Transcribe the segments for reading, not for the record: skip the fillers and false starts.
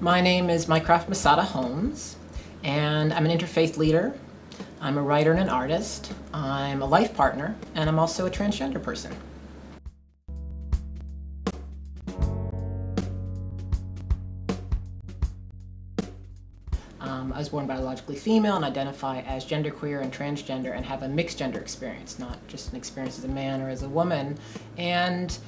My name is Mycroft Holmes, and I'm an interfaith leader. I'm a writer and an artist. I'm a life partner, and I'm also a transgender person. I was born biologically female and identify as genderqueer and transgender and have a mixed gender experience, not just an experience as a man or as a woman. And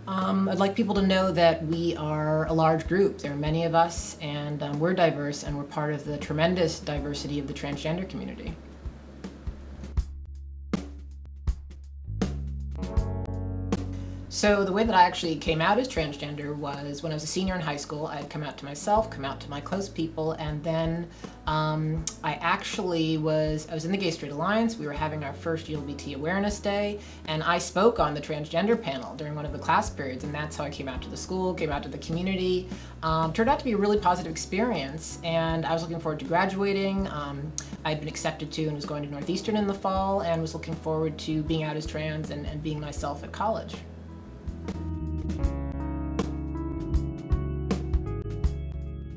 I'd like people to know that we are a large group. There are many of us, and we're diverse, and we're part of the tremendous diversity of the transgender community. So the way that I actually came out as transgender was when I was a senior in high school. I had come out to myself, come out to my close people, and then I was in the Gay Straight Alliance. We were having our first LGBT Awareness Day, and I spoke on the transgender panel during one of the class periods, and that's how I came out to the school, came out to the community. Turned out to be a really positive experience, and I was looking forward to graduating. I had been accepted to and was going to Northeastern in the fall, and was looking forward to being out as trans and being myself at college.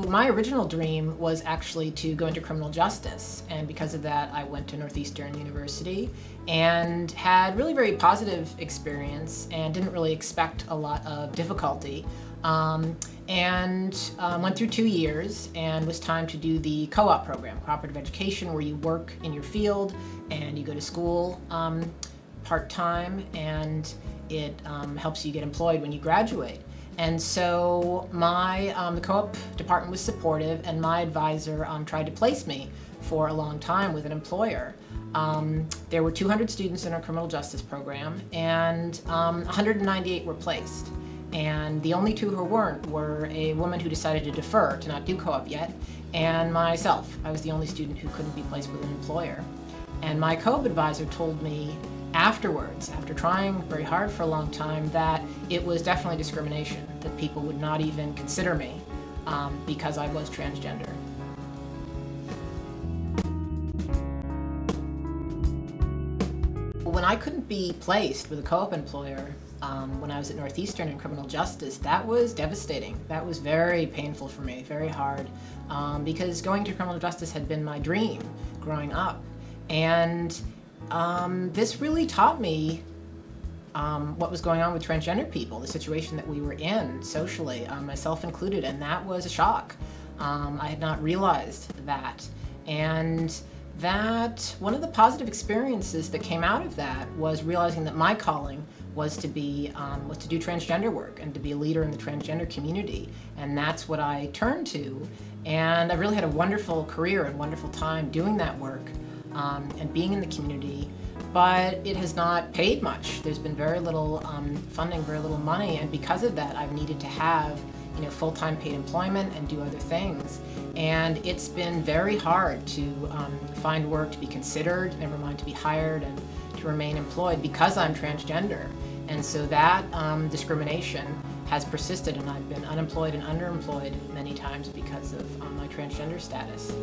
My original dream was actually to go into criminal justice, and because of that I went to Northeastern University and had really very positive experience and didn't really expect a lot of difficulty. Went through 2 years, and it was time to do the co-op program, cooperative education, where you work in your field and you go to school part-time, and it helps you get employed when you graduate. And so the co-op department was supportive, and my advisor tried to place me for a long time with an employer. There were 200 students in our criminal justice program, and 198 were placed. And the only two who weren't were a woman who decided to defer, to not do co-op yet, and myself. I was the only student who couldn't be placed with an employer. And my co-op advisor told me afterwards, after trying very hard for a long time, that it was definitely discrimination, that people would not even consider me because I was transgender. When I couldn't be placed with a co-op employer when I was at Northeastern in criminal justice, that was devastating. That was very painful for me, very hard, because going to criminal justice had been my dream growing up. And this really taught me what was going on with transgender people, the situation that we were in socially, myself included, and that was a shock. I had not realized that. And that one of the positive experiences that came out of that was realizing that my calling was to do transgender work and to be a leader in the transgender community. And that's what I turned to. And I really had a wonderful career and wonderful time doing that work. And being in the community, but it has not paid much. There's been very little funding, very little money, and because of that I've needed to have full-time paid employment and do other things. And it's been very hard to find work, to be considered, never mind to be hired, and to remain employed because I'm transgender. And so that discrimination has persisted, and I've been unemployed and underemployed many times because of my transgender status.